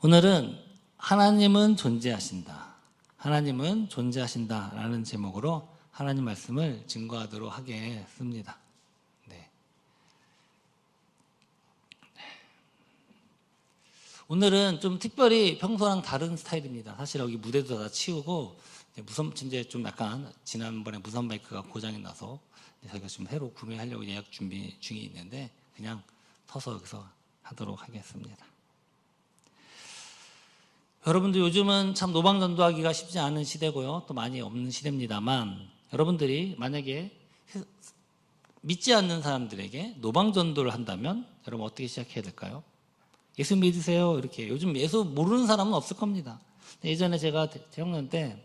오늘은 하나님은 존재하신다. 하나님은 존재하신다라는 제목으로 하나님 말씀을 증거하도록 하겠습니다. 네. 오늘은 좀 특별히 평소랑 다른 스타일입니다. 사실 여기 무대도 다 치우고 이제 좀 약간 지난번에 무선 마이크가 고장이 나서 저희가 지금 새로 구매하려고 예약 준비 중에 있는데 그냥 서서 여기서 하도록 하겠습니다. 여러분들 요즘은 참 노방전도하기가 쉽지 않은 시대고요. 또 많이 없는 시대입니다만 여러분들이 만약에 믿지 않는 사람들에게 노방전도를 한다면 여러분 어떻게 시작해야 될까요? 예수 믿으세요. 이렇게 요즘 예수 모르는 사람은 없을 겁니다. 예전에 제가 대학년 때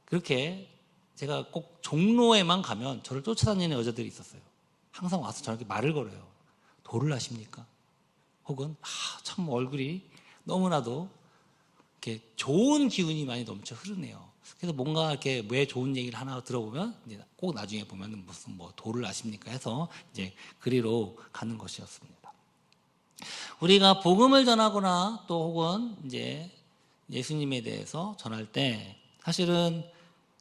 그렇게 제가 꼭 종로에만 가면 저를 쫓아다니는 여자들이 있었어요. 항상 와서 저렇게 말을 걸어요. 도를 아십니까? 혹은 참 얼굴이 너무나도 이렇게 좋은 기운이 많이 넘쳐 흐르네요. 그래서 뭔가 이렇게 왜 좋은 얘기를 하나 들어보면 이제 꼭 나중에 보면 무슨 뭐 도를 아십니까 해서 이제 그리로 가는 것이었습니다. 우리가 복음을 전하거나 또 혹은 이제 예수님에 대해서 전할 때 사실은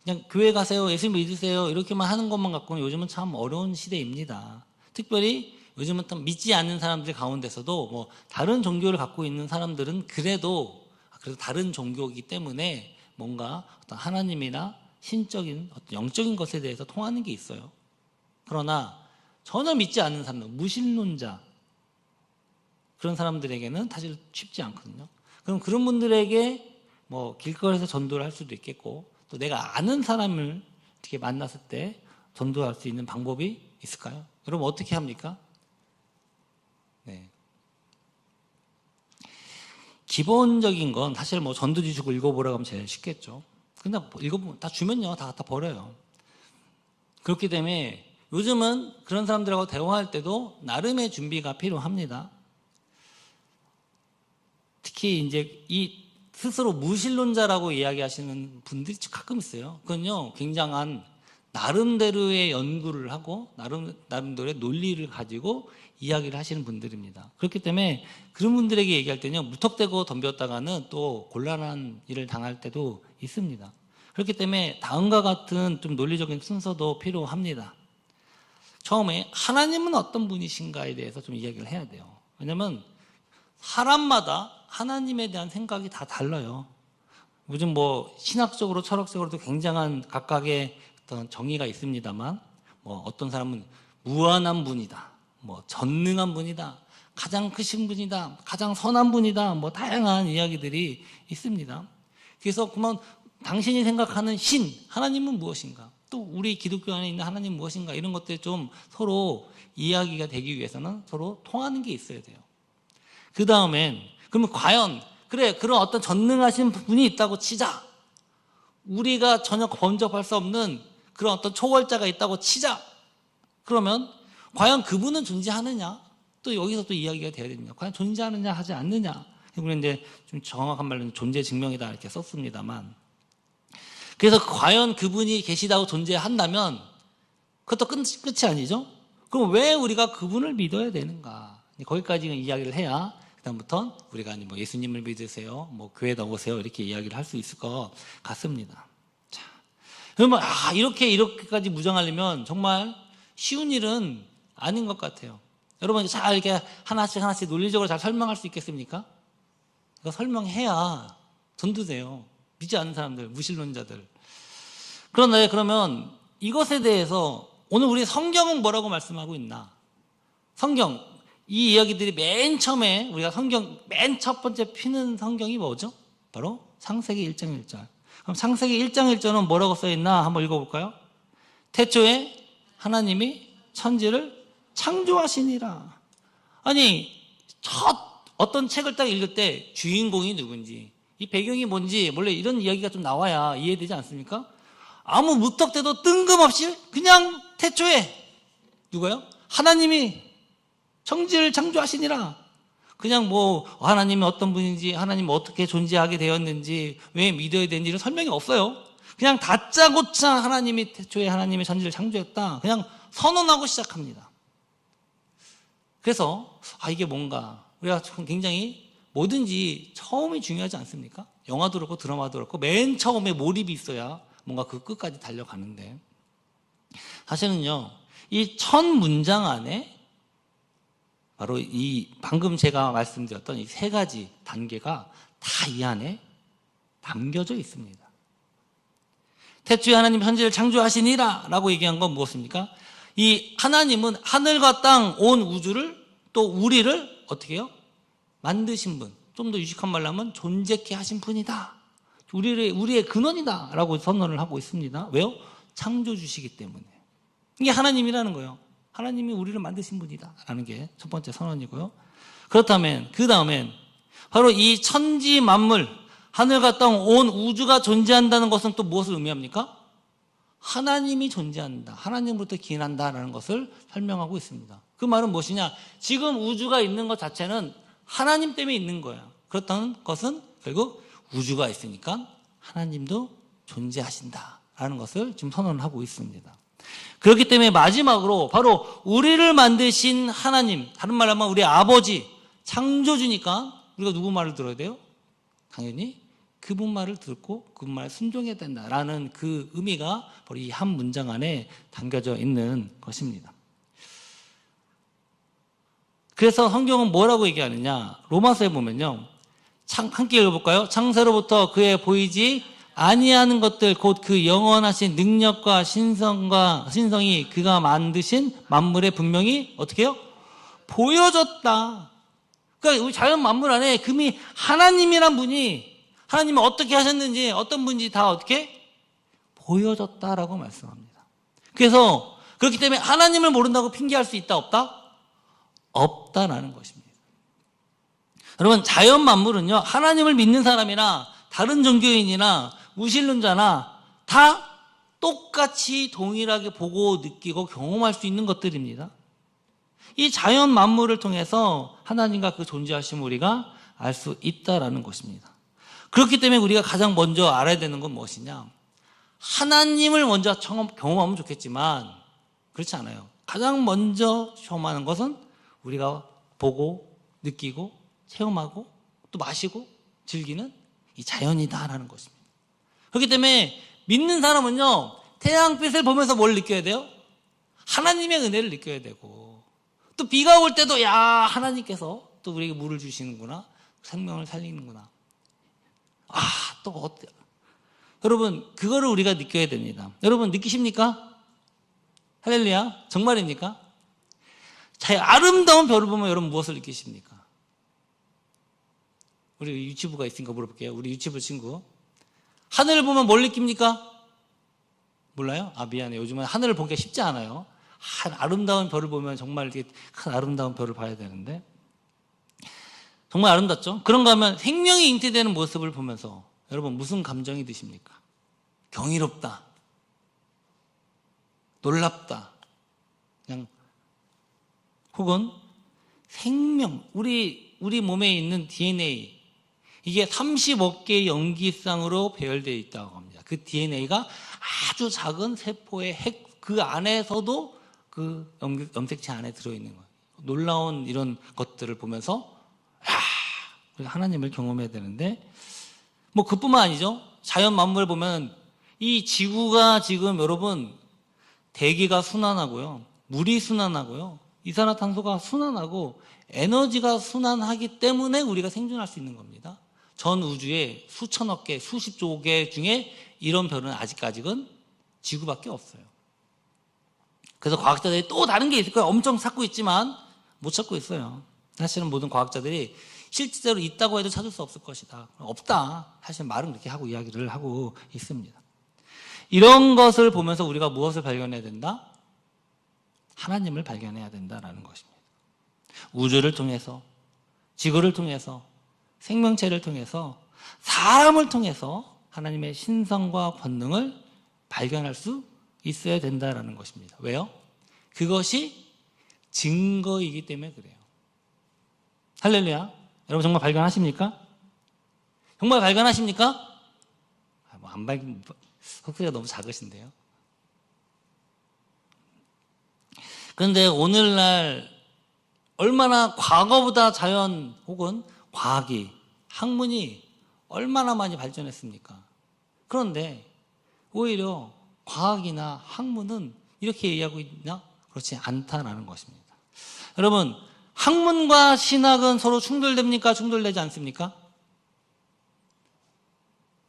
그냥 교회 가세요, 예수 믿으세요 이렇게만 하는 것만 갖고는 요즘은 참 어려운 시대입니다. 특별히 요즘은 또 믿지 않는 사람들 가운데서도 뭐 다른 종교를 갖고 있는 사람들은 그래도 다른 종교이기 때문에 뭔가 어떤 하나님이나 신적인 어떤 영적인 것에 대해서 통하는 게 있어요. 그러나 전혀 믿지 않는 사람들, 무신론자 그런 사람들에게는 사실 쉽지 않거든요. 그럼 그런 분들에게 뭐 길거리에서 전도를 할 수도 있겠고 또 내가 아는 사람을 이렇게 만났을 때 전도할 수 있는 방법이 있을까요? 여러분 어떻게 합니까? 네. 기본적인 건 사실 뭐 전도지식을 읽어보라고 하면 제일 쉽겠죠. 근데 읽어보면 다 주면요 다 갖다 버려요. 그렇기 때문에 요즘은 그런 사람들하고 대화할 때도 나름의 준비가 필요합니다. 특히 이제 이 스스로 무신론자라고 이야기하시는 분들이 가끔 있어요. 그건요 굉장한 나름대로의 연구를 하고 나름대로의 논리를 가지고 이야기를 하시는 분들입니다. 그렇기 때문에 그런 분들에게 얘기할 때는요 무턱대고 덤볐다가는 또 곤란한 일을 당할 때도 있습니다. 그렇기 때문에 다음과 같은 좀 논리적인 순서도 필요합니다. 처음에 하나님은 어떤 분이신가에 대해서 좀 이야기를 해야 돼요. 왜냐하면 사람마다 하나님에 대한 생각이 다 달라요. 요즘 뭐 신학적으로 철학적으로도 굉장한 각각의 어떤 정의가 있습니다만 뭐 어떤 사람은 무한한 분이다, 뭐 전능한 분이다, 가장 크신 분이다, 가장 선한 분이다, 뭐 다양한 이야기들이 있습니다. 그래서 그러면 당신이 생각하는 신 하나님은 무엇인가, 또 우리 기독교 안에 있는 하나님은 무엇인가, 이런 것들이 좀 서로 이야기가 되기 위해서는 서로 통하는 게 있어야 돼요. 그 다음엔 그러면 과연 그래 그런 어떤 전능하신 분이 있다고 치자, 우리가 전혀 범접할 수 없는 그런 어떤 초월자가 있다고 치자. 그러면 과연 그분은 존재하느냐, 또 여기서 또 이야기가 돼야 됩니다. 과연 존재하느냐 하지 않느냐. 우리는 이제 좀 정확한 말로는 존재 증명이다 이렇게 썼습니다만, 그래서 과연 그분이 계시다고 존재한다면 그것도 끝이 아니죠. 그럼 왜 우리가 그분을 믿어야 되는가, 거기까지 이야기를 해야 그다음부터 우리가 뭐 예수님을 믿으세요, 뭐 교회 나오세요 이렇게 이야기를 할 수 있을 것 같습니다. 자, 그러면 이렇게까지 무장하려면 정말 쉬운 일은 아닌 것 같아요. 여러분 잘 이렇게 하나씩 논리적으로 잘 설명할 수 있겠습니까? 그거 설명해야 전도돼요. 믿지 않는 사람들, 무신론자들. 그런데 그러면 이것에 대해서 오늘 우리 성경은 뭐라고 말씀하고 있나? 성경, 이 이야기들이 맨 처음에 우리가 성경 맨 첫 번째 피는 성경이 뭐죠? 바로 창세기 1장 1절. 그럼 창세기 1장 1절은 뭐라고 써있나 한번 읽어볼까요? 태초에 하나님이 천지를 창조하시니라. 아니 첫 어떤 책을 딱 읽을 때 주인공이 누군지, 이 배경이 뭔지 원래 이런 이야기가 좀 나와야 이해되지 않습니까? 아무 무턱대도 뜬금없이 그냥 태초에 누가요? 하나님이 천지를 창조하시니라. 그냥 뭐 하나님이 어떤 분인지, 하나님이 어떻게 존재하게 되었는지, 왜 믿어야 되는지 이런 설명이 없어요. 그냥 다짜고짜 하나님이 태초에 하나님이 천지를 창조했다 그냥 선언하고 시작합니다. 그래서 이게 뭔가 우리가 굉장히 뭐든지 처음이 중요하지 않습니까? 영화도 그렇고 드라마도 그렇고 맨 처음에 몰입이 있어야 뭔가 그 끝까지 달려가는데, 사실은요, 이 첫 문장 안에 바로 이 방금 제가 말씀드렸던 이 세 가지 단계가 다 이 안에 담겨져 있습니다. 태초에 하나님 천지를 창조하시니라 라고 얘기한 건 무엇입니까? 이 하나님은 하늘과 땅 온 우주를 또 우리를 어떻게 해요? 만드신 분, 좀 더 유식한 말로 하면 존재케 하신 분이다. 우리의 근원이다 라고 선언을 하고 있습니다. 왜요? 창조주시기 때문에. 이게 하나님이라는 거예요. 하나님이 우리를 만드신 분이다 라는 게 첫 번째 선언이고요. 그렇다면 그 다음엔 바로 이 천지 만물, 하늘과 땅 온 우주가 존재한다는 것은 또 무엇을 의미합니까? 하나님이 존재한다, 하나님으로부터 기인한다라는 것을 설명하고 있습니다. 그 말은 무엇이냐? 지금 우주가 있는 것 자체는 하나님 때문에 있는 거야. 그렇다는 것은 결국 우주가 있으니까 하나님도 존재하신다라는 것을 지금 선언을 하고 있습니다. 그렇기 때문에 마지막으로 바로 우리를 만드신 하나님, 다른 말로 하면 우리 아버지, 창조주니까 우리가 누구 말을 들어야 돼요? 당연히 그분 말을 듣고 그분 말에 순종해야 된다라는 그 의미가 바로 이 한 문장 안에 담겨져 있는 것입니다. 그래서 성경은 뭐라고 얘기하느냐? 로마서에 보면요, 함께 읽어볼까요? 창세로부터 그의 보이지 아니하는 것들 곧 그 영원하신 능력과 신성이 그가 만드신 만물에 분명히 어떻게 해요? 보여졌다. 그러니까 우리 자연 만물 안에 금이 하나님이란 분이, 하나님이 어떻게 하셨는지 어떤 분인지 다 어떻게 보여졌다라고 말씀합니다. 그래서 그렇기 때문에 하나님을 모른다고 핑계할 수 있다 없다? 없다라는 것입니다. 여러분, 자연 만물은요, 하나님을 믿는 사람이나 다른 종교인이나 무신론자나 다 똑같이 동일하게 보고 느끼고 경험할 수 있는 것들입니다. 이 자연 만물을 통해서 하나님과 그 존재하심을 우리가 알 수 있다라는 것입니다. 그렇기 때문에 우리가 가장 먼저 알아야 되는 건 무엇이냐? 하나님을 먼저 경험하면 좋겠지만 그렇지 않아요. 가장 먼저 경험하는 것은 우리가 보고 느끼고 체험하고 또 마시고 즐기는 이 자연이다라는 것입니다. 그렇기 때문에 믿는 사람은요, 태양빛을 보면서 뭘 느껴야 돼요? 하나님의 은혜를 느껴야 되고, 또 비가 올 때도 야, 하나님께서 또 우리에게 물을 주시는구나, 생명을 살리는구나. 아, 또 어때? 여러분, 그거를 우리가 느껴야 됩니다. 여러분 느끼십니까? 할렐루야, 정말입니까? 아름다운 별을 보면 여러분 무엇을 느끼십니까? 우리 유치부가 있으니까 물어볼게요. 우리 유치부 친구, 하늘을 보면 뭘 느낍니까? 몰라요? 아, 미안해. 요즘은 하늘을 보기가 쉽지 않아요. 아름다운 별을 보면 정말 이렇게 큰 아름다운 별을 봐야 되는데, 정말 아름답죠? 그런가 하면 생명이 잉태되는 모습을 보면서 여러분 무슨 감정이 드십니까? 경이롭다, 놀랍다, 그냥, 혹은 생명, 우리 몸에 있는 DNA, 이게 30억 개의 염기쌍으로 배열되어 있다고 합니다. 그 DNA가 아주 작은 세포의 그 안에서도 그 염색체 안에 들어있는 거예요. 놀라운 이런 것들을 보면서 우리가 하나님을 경험해야 되는데, 뭐 그뿐만 아니죠. 자연 만물을 보면 이 지구가 지금 여러분 대기가 순환하고요, 물이 순환하고요, 이산화탄소가 순환하고 에너지가 순환하기 때문에 우리가 생존할 수 있는 겁니다. 전 우주에 수천억 개, 수십조 개 중에 이런 별은 아직까지는 지구밖에 없어요. 그래서 과학자들이 또 다른 게 있을 거예요. 엄청 찾고 있지만 못 찾고 있어요. 사실은 모든 과학자들이 실제로 있다고 해도 찾을 수 없을 것이다, 없다, 사실 말은 그렇게 하고 이야기를 하고 있습니다. 이런 것을 보면서 우리가 무엇을 발견해야 된다? 하나님을 발견해야 된다라는 것입니다. 우주를 통해서, 지구를 통해서, 생명체를 통해서, 사람을 통해서 하나님의 신성과 권능을 발견할 수 있어야 된다라는 것입니다. 왜요? 그것이 증거이기 때문에 그래요. 할렐루야. 여러분 정말 발견하십니까? 정말 발견하십니까? 안 발견, 속도가 너무 작으신데요. 그런데 오늘날 얼마나 과거보다 자연 혹은 과학이, 학문이 얼마나 많이 발전했습니까? 그런데 오히려 과학이나 학문은 이렇게 얘기하고 있나? 그렇지 않다라는 것입니다. 여러분, 학문과 신학은 서로 충돌됩니까? 충돌되지 않습니까?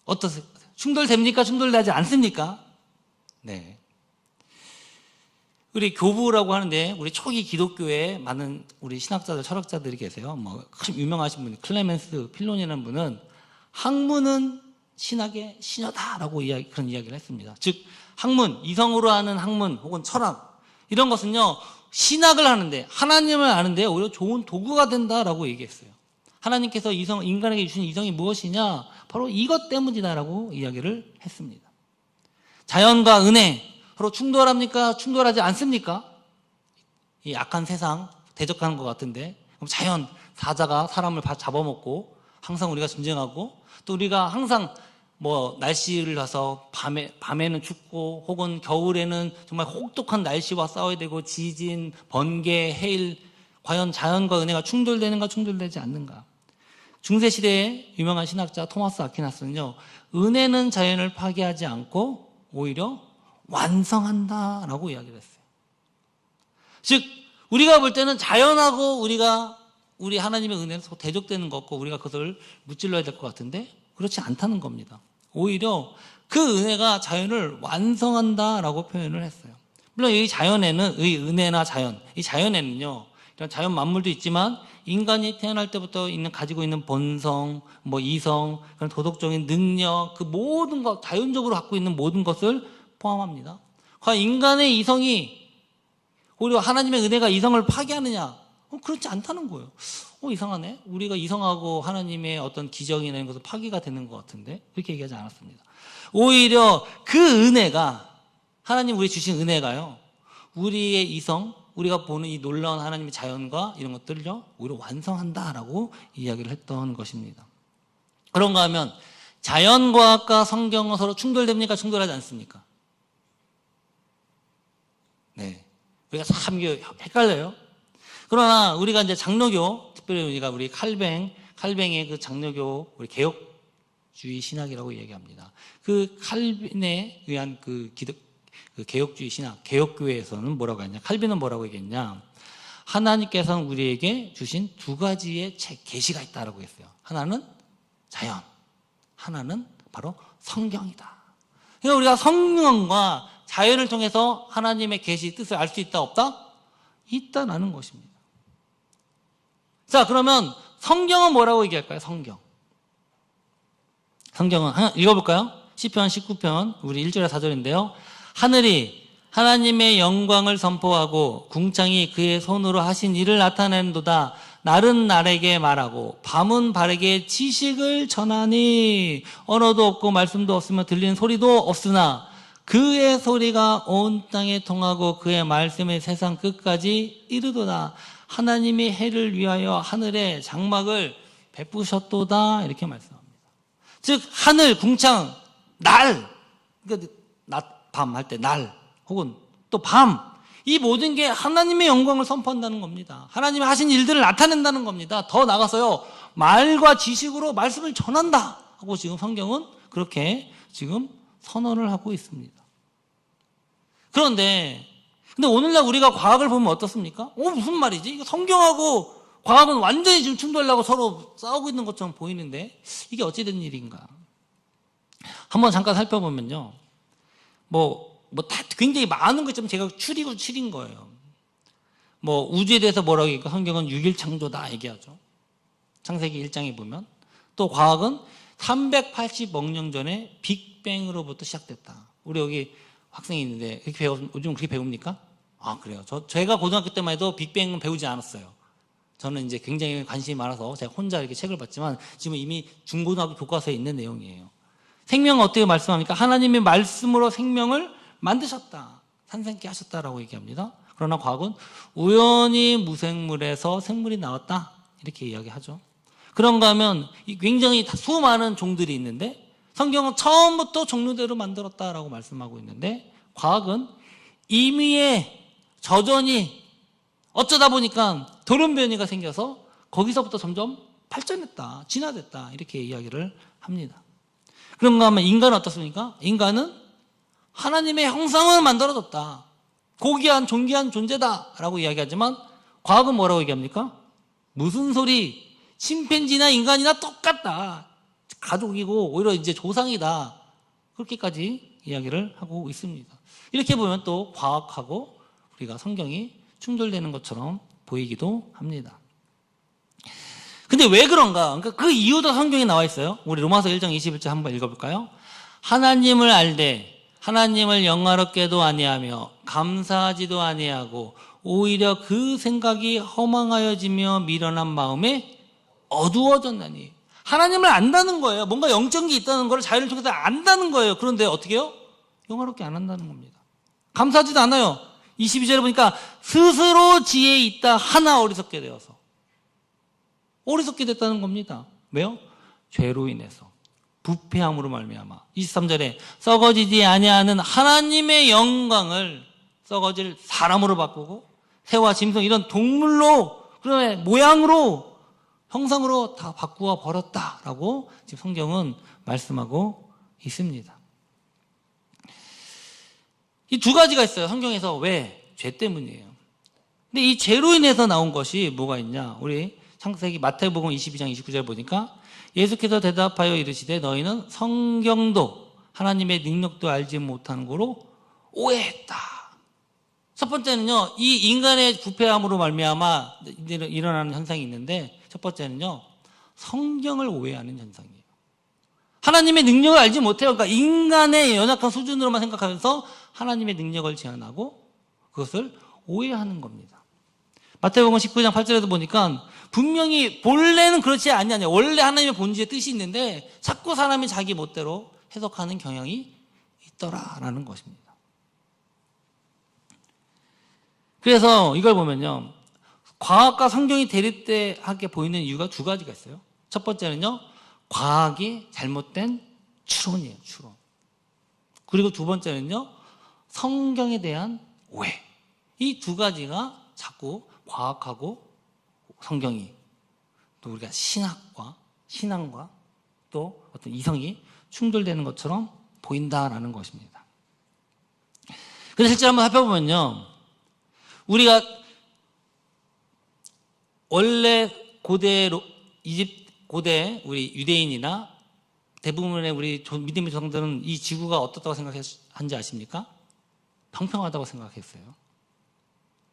어떠세요? 충돌됩니까? 충돌되지 않습니까? 네. 우리 교부라고 하는데 우리 초기 기독교에 많은 우리 신학자들, 철학자들이 계세요. 뭐 유명하신 분, 클레멘스 필론이라는 분은 학문은 신학의 시녀다라고 그런 이야기를 했습니다. 즉 학문, 이성으로 하는 학문 혹은 철학 이런 것은요 신학을 하는데 하나님을 아는데 오히려 좋은 도구가 된다라고 얘기했어요. 하나님께서 인간에게 주신 이성이 무엇이냐? 바로 이것 때문이다라고 이야기를 했습니다. 자연과 은혜 서로 충돌합니까? 충돌하지 않습니까? 이 악한 세상 대적하는 것 같은데 그럼 자연, 사자가 사람을 잡아먹고 항상 우리가 전쟁하고 또 우리가 항상 뭐 날씨를 봐서 밤에는 춥고 혹은 겨울에는 정말 혹독한 날씨와 싸워야 되고 지진, 번개, 해일 과연 자연과 은혜가 충돌되는가 충돌되지 않는가? 중세시대의 유명한 신학자 토마스 아퀴나스는요 은혜는 자연을 파괴하지 않고 오히려 완성한다라고 이야기를 했어요. 즉 우리가 볼 때는 자연하고 우리 하나님의 은혜는 서로 대적되는 것 같고 우리가 그것을 무찔러야 될 것 같은데 그렇지 않다는 겁니다. 오히려 그 은혜가 자연을 완성한다라고 표현을 했어요. 물론 이 자연에는 이 은혜나 자연, 이 자연에는요 이런 자연 만물도 있지만 인간이 태어날 때부터 가지고 있는 본성, 뭐 이성, 그런 도덕적인 능력, 그 모든 것, 자연적으로 갖고 있는 모든 것을 포함합니다. 과연 인간의 이성이 오히려 하나님의 은혜가 이성을 파괴하느냐? 그렇지 않다는 거예요. 이상하네. 우리가 이성하고 하나님의 어떤 기적이나 이런 것은 파괴가 되는 것 같은데 그렇게 얘기하지 않았습니다. 오히려 그 은혜가 하나님 우리 주신 은혜가요. 우리의 이성, 우리가 보는 이 놀라운 하나님의 자연과 이런 것들을요 오히려 완성한다라고 이야기를 했던 것입니다. 그런가 하면 자연과학과 성경은 서로 충돌됩니까? 충돌하지 않습니까? 네, 우리가 참 헷갈려요. 그러나 우리가 이제 장로교, 특별히 우리 칼뱅의 그 장로교, 우리 개혁주의 신학이라고 얘기합니다. 그 칼빈에 의한 그 개혁주의 신학, 개혁교회에서는 뭐라고 했냐? 칼빈은 뭐라고 얘기했냐? 하나님께서는 우리에게 주신 두 가지의 계시가 있다라고 했어요. 하나는 자연, 하나는 바로 성경이다. 그러니까 우리가 성경과 자연을 통해서 하나님의 계시 뜻을 알 수 있다 없다? 있다라는 것입니다. 자, 그러면 성경은 뭐라고 얘기할까요? 성경은 읽어볼까요? 시편 19편 우리 1절에 4절인데요. 하늘이 하나님의 영광을 선포하고 궁창이 그의 손으로 하신 일을 나타내는도다. 날은 날에게 말하고 밤은 발에게 지식을 전하니 언어도 없고 말씀도 없으며 들리는 소리도 없으나 그의 소리가 온 땅에 통하고 그의 말씀이 세상 끝까지 이르도다. 하나님이 해를 위하여 하늘에 장막을 베푸셨도다. 이렇게 말씀합니다. 즉 하늘, 궁창, 날, 그러니까 낮, 밤 할 때 날 혹은 또 밤, 이 모든 게 하나님의 영광을 선포한다는 겁니다. 하나님이 하신 일들을 나타낸다는 겁니다. 더 나가서요 말과 지식으로 말씀을 전한다 하고 지금 성경은 그렇게 지금 선언을 하고 있습니다. 그런데 오늘날 우리가 과학을 보면 어떻습니까? 무슨 말이지? 이거 성경하고 과학은 완전히 지금 충돌하고 서로 싸우고 있는 것처럼 보이는데 이게 어찌 된 일인가? 한번 잠깐 살펴보면요. 다 굉장히 많은 것처럼 제가 추린 거예요. 우주에 대해서 뭐라고 얘기하고 성경은 6일 창조다 얘기하죠. 창세기 1장에 보면. 또 과학은 380억 년 전에 빅뱅으로부터 시작됐다. 우리 여기 학생이 있는데 요즘 그렇게 배웁니까? 그래요. 제가 고등학교 때만 해도 빅뱅은 배우지 않았어요. 저는 이제 굉장히 관심이 많아서 제가 혼자 이렇게 책을 봤지만 지금 이미 중고등학교 교과서에 있는 내용이에요. 생명은 어떻게 말씀합니까? 하나님의 말씀으로 생명을 만드셨다. 산생케 하셨다라고 얘기합니다. 그러나 과학은 우연히 무생물에서 생물이 나왔다. 이렇게 이야기하죠. 그런가 하면 굉장히 수많은 종들이 있는데 성경은 처음부터 종류대로 만들었다라고 말씀하고 있는데 과학은 임의의 저전이 어쩌다 보니까 돌연변이가 생겨서 거기서부터 점점 발전했다, 진화됐다 이렇게 이야기를 합니다. 그런가 하면 인간은 어떻습니까? 인간은 하나님의 형상을 만들어졌다, 고귀한 존귀한 존재다라고 이야기하지만 과학은 뭐라고 얘기합니까? 무슨 소리, 침팬지나 인간이나 똑같다, 가족이고 오히려 이제 조상이다, 그렇게까지 이야기를 하고 있습니다. 이렇게 보면 또 과학하고 우리가 성경이 충돌되는 것처럼 보이기도 합니다. 근데 왜 그런가? 그러니까 그 이유도 성경에 나와 있어요. 우리 로마서 1장 21절 한번 읽어볼까요? 하나님을 알되 하나님을 영화롭게도 아니하며 감사하지도 아니하고 오히려 그 생각이 허망하여지며 미련한 마음에 어두워졌나니. 하나님을 안다는 거예요. 뭔가 영적인 게 있다는 걸 자유를 통해서 안다는 거예요. 그런데 어떻게 해요? 영화롭게 안 한다는 겁니다. 감사하지도 않아요. 22절에 보니까 스스로 지혜 있다 하나 어리석게 되어서. 어리석게 됐다는 겁니다. 왜요? 죄로 인해서, 부패함으로 말미암아. 23절에 썩어지지 아니하는 하나님의 영광을 썩어질 사람으로 바꾸고 새와 짐승 이런 동물로, 그런 모양으로, 형상으로 다 바꾸어 버렸다라고 지금 성경은 말씀하고 있습니다. 이 두 가지가 있어요. 성경에서. 왜? 죄 때문이에요. 근데 이 죄로 인해서 나온 것이 뭐가 있냐? 우리 창세기 마태복음 22장 29절 보니까 예수께서 대답하여 이르시되 너희는 성경도 하나님의 능력도 알지 못하는 거로 오해했다. 첫 번째는요, 이 인간의 부패함으로 말미암아 일어나는 현상이 있는데, 첫 번째는요, 성경을 오해하는 현상이에요. 하나님의 능력을 알지 못해요. 그러니까 인간의 연약한 수준으로만 생각하면서 하나님의 능력을 제한하고 그것을 오해하는 겁니다. 마태복음 19장 8절에도 보니까 분명히 본래는 그렇지 않냐, 원래 하나님의 본질의 뜻이 있는데 자꾸 사람이 자기 멋대로 해석하는 경향이 있더라라는 것입니다. 그래서 이걸 보면요, 과학과 성경이 대립되게 보이는 이유가 두 가지가 있어요. 첫 번째는요, 과학이 잘못된 추론이에요, 추론. 그리고 두 번째는요, 성경에 대한 오해. 이 두 가지가 자꾸 과학하고 성경이, 또 우리가 신앙과 또 어떤 이성이 충돌되는 것처럼 보인다라는 것입니다. 그래서 실제로 한번 살펴보면요, 우리가 원래 고대 우리 유대인이나 대부분의 우리 믿음의 조상들은 이 지구가 어떻다고 생각한지 아십니까? 평평하다고 생각했어요.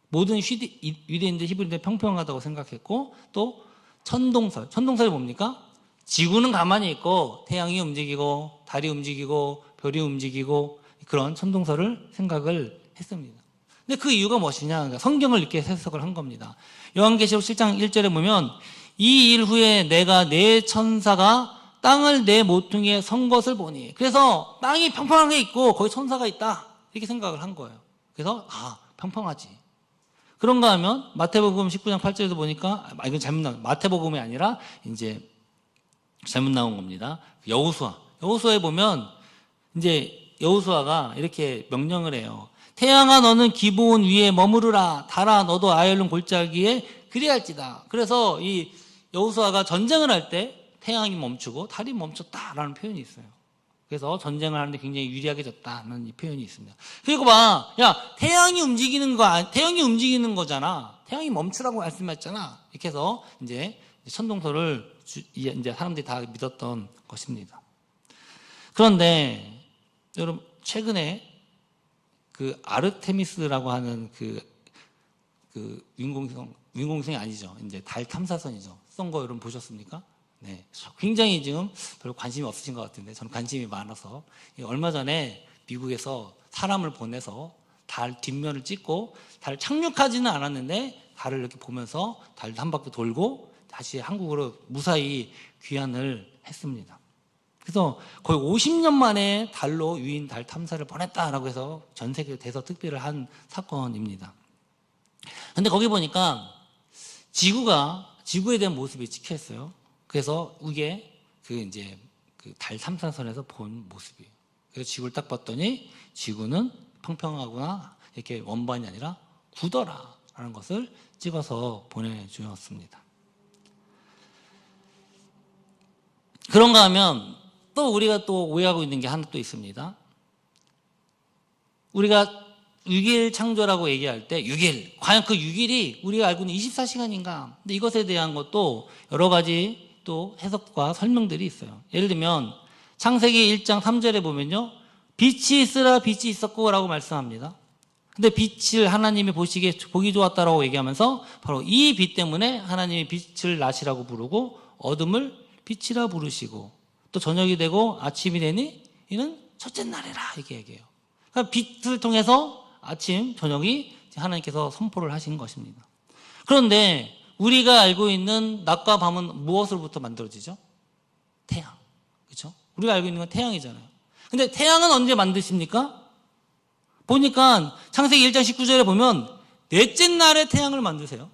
모든 유대인들, 히브리인들 평평하다고 생각했고, 또 천동설이 뭡니까? 지구는 가만히 있고 태양이 움직이고 달이 움직이고 별이 움직이고, 그런 천동설을 생각을 했습니다. 근데 그 이유가 무엇이냐? 그러니까 성경을 이렇게 해석을 한 겁니다. 요한계시록 7장 1절에 보면 이 일 후에 내가 네 천사가 땅을 내 모퉁이에 선 것을 보니, 그래서 땅이 평평하게 있고 거기 천사가 있다 이렇게 생각을 한 거예요. 그래서 평평하지. 그런가 하면 마태복음 19장 8절에도 보니까, 이건 잘못 나온, 마태복음이 아니라 이제 잘못 나온 겁니다. 여호수아에 보면 이제 여호수아가 이렇게 명령을 해요. 태양아 너는 기브온 위에 머무르라, 달아 너도 아얄론 골짜기에 그리할지다. 그래서 이 여호수아가 전쟁을 할 때 태양이 멈추고 달이 멈췄다라는 표현이 있어요. 그래서 전쟁을 하는데 굉장히 유리하게 졌다는 이 표현이 있습니다. 그리고 태양이 움직이는 거잖아. 태양이 멈추라고 말씀했잖아. 이렇게 해서 이제 천동설을 이제 사람들이 다 믿었던 것입니다. 그런데 여러분, 최근에 그 아르테미스라고 하는 그 인공위성이 아니죠. 이제 달 탐사선이죠. 쏜 거 여러분 보셨습니까? 네. 굉장히 지금 별로 관심이 없으신 것 같은데 저는 관심이 많아서, 얼마 전에 미국에서 사람을 보내서 달 뒷면을 찍고, 달 착륙하지는 않았는데 달을 이렇게 보면서 달 한 바퀴 돌고 다시 한국으로 무사히 귀환을 했습니다. 그래서 거의 50년 만에 달로 유인 달 탐사를 보냈다라고 해서 전 세계 대서 특별을 한 사건입니다. 근데 거기 보니까 지구에 대한 모습이 찍혀 있어요. 그래서 이게 그 달 탐사선에서 본 모습이에요. 그래서 지구를 딱 봤더니 지구는 평평하구나, 이렇게 원반이 아니라 굳어라라는 것을 찍어서 보내주었습니다. 그런가 하면 또 우리가 또 오해하고 있는 게 하나 또 있습니다. 우리가 6일 창조라고 얘기할 때 6일, 과연 그 6일이 우리가 알고 있는 24시간인가? 근데 이것에 대한 것도 여러 가지 또 해석과 설명들이 있어요. 예를 들면 창세기 1장 3절에 보면요, 빛이 있으라 빛이 있었고 라고 말씀합니다. 근데 빛을 하나님이 보시기에 보기 좋았다라고 얘기하면서 바로 이 빛 때문에 하나님이 빛을 낮이라고 부르고 어둠을 빛이라 부르시고 또 저녁이 되고 아침이 되니 이는 첫째 날이라 이렇게 얘기해요. 그러니까 빛을 통해서 아침, 저녁이 하나님께서 선포를 하신 것입니다. 그런데 우리가 알고 있는 낮과 밤은 무엇으로부터 만들어지죠? 태양. 그렇죠? 우리가 알고 있는 건 태양이잖아요. 근데 태양은 언제 만드십니까? 보니까 창세기 1장 19절에 보면 넷째 날에 태양을 만드세요.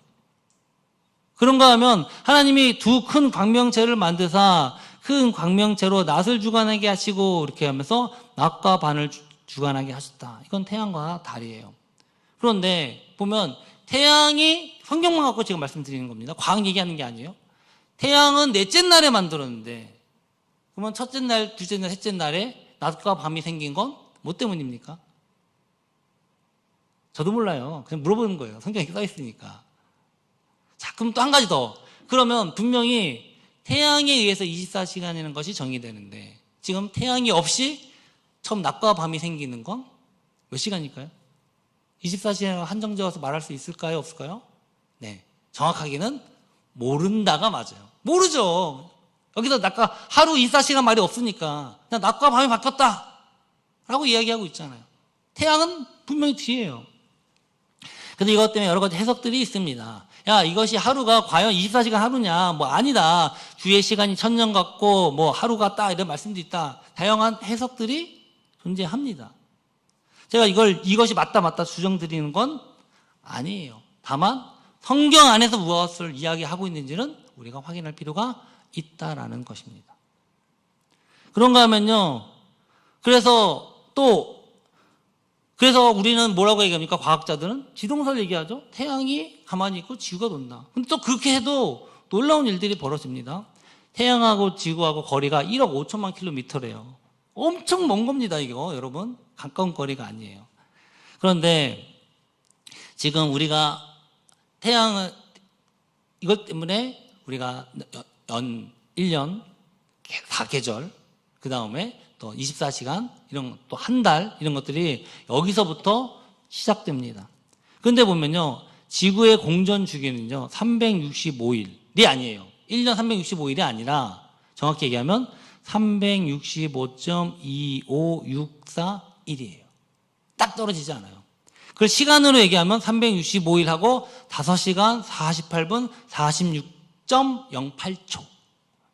그런가 하면 하나님이 두 큰 광명체를 만드사 큰 광명체로 낮을 주관하게 하시고 이렇게 하면서 낮과 밤을 주관하게 하셨다. 이건 태양과 달이에요. 그런데 보면 태양이 성경만 갖고 지금 말씀드리는 겁니다. 과학 얘기하는 게 아니에요. 태양은 넷째 날에 만들었는데 그러면 첫째 날, 둘째 날, 셋째 날에 낮과 밤이 생긴 건 뭐 때문입니까? 저도 몰라요. 그냥 물어보는 거예요. 성경에 써 있으니까. 자, 그럼 또 한 가지 더. 그러면 분명히 태양에 의해서 24시간이라는 것이 정의되는데 지금 태양이 없이 처음 낮과 밤이 생기는 건 몇 시간일까요? 24시간을 한정지어서 말할 수 있을까요? 없을까요? 네. 정확하게는 모른다가 맞아요. 모르죠. 여기서 낮과 하루 24시간 말이 없으니까 그냥 낮과 밤이 바뀌었다 라고 이야기하고 있잖아요. 태양은 분명히 뒤에요. 그래서 이것 때문에 여러 가지 해석들이 있습니다. 야, 이것이 하루가 과연 24시간 하루냐? 뭐 아니다. 주의 시간이 1000년 같고 뭐 하루 같다 이런 말씀도 있다. 다양한 해석들이 존재합니다. 제가 이것이 맞다 주장드리는 건 아니에요. 다만 성경 안에서 무엇을 이야기하고 있는지는 우리가 확인할 필요가 있다라는 것입니다. 그런가 하면요. 그래서 우리는 뭐라고 얘기합니까? 과학자들은 지동설 얘기하죠. 태양이 가만히 있고 지구가 돈다. 근데 또 그렇게 해도 놀라운 일들이 벌어집니다. 태양하고 지구하고 거리가 1억 5천만 킬로미터래요. 엄청 먼 겁니다, 이거 여러분. 가까운 거리가 아니에요. 그런데 지금 우리가 태양을 이것 때문에 우리가 1년 4계절 그 다음에 또 24시간 이런 또 한 달 이런 것들이 여기서부터 시작됩니다. 그런데 보면요, 지구의 공전 주기는요 365일이 아니에요. 1년 365일이 아니라 정확히 얘기하면 365.25641이에요. 딱 떨어지지 않아요. 그걸 시간으로 얘기하면 365일하고 5시간 48분 46.08초.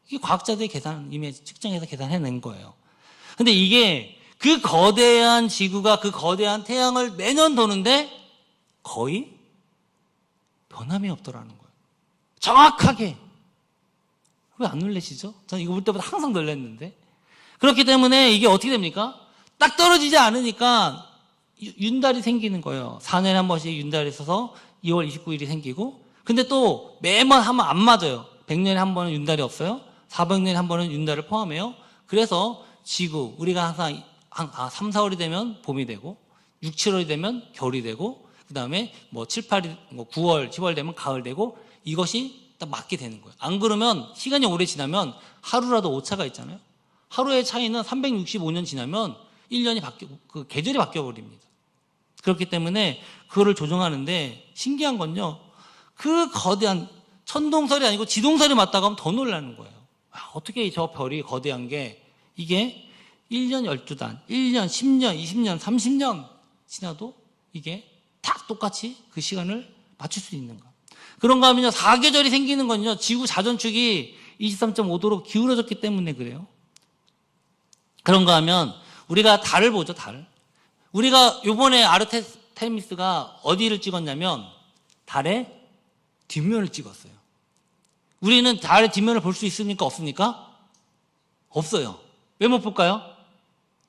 이게 과학자들이 이미 측정해서 계산해낸 거예요. 근데 이게 그 거대한 지구가 그 거대한 태양을 매년 도는데 거의 변함이 없더라는 거예요. 정확하게. 왜 안 놀라시죠? 저는 이거 볼 때마다 항상 놀랐는데. 그렇기 때문에 이게 어떻게 됩니까? 딱 떨어지지 않으니까 윤달이 생기는 거예요. 4년에 한 번씩 윤달이 있어서 2월 29일이 생기고, 근데 또 매번 하면 안 맞아요. 100년에 한 번은 윤달이 없어요. 400년에 한 번은 윤달을 포함해요. 그래서 지구, 우리가 항상 3, 4월이 되면 봄이 되고 6, 7월이 되면 겨울이 되고 그 다음에 뭐 7, 8이 9월, 10월 되면 가을 되고 이것이 딱 맞게 되는 거예요. 안 그러면 시간이 오래 지나면 하루라도 오차가 있잖아요. 하루의 차이는 365년 지나면 1년이 그 계절이 바뀌어 버립니다. 그렇기 때문에 그거를 조정하는데 신기한 건요, 그 거대한 천동설이 아니고 지동설이 맞다고 하면 더 놀라는 거예요. 어떻게 저 별이 거대한 게 이게 1년 12단, 1년, 10년, 20년, 30년 지나도 이게 딱 똑같이 그 시간을 맞출 수 있는가. 그런가 하면요, 4계절이 생기는 건요, 지구 자전축이 23.5도로 기울어졌기 때문에 그래요. 그런가 하면 우리가 달을 보죠, 달. 우리가 요번에 아르테미스가 어디를 찍었냐면 달의 뒷면을 찍었어요. 우리는 달의 뒷면을 볼 수 있습니까? 없습니까? 없어요. 왜 못 볼까요?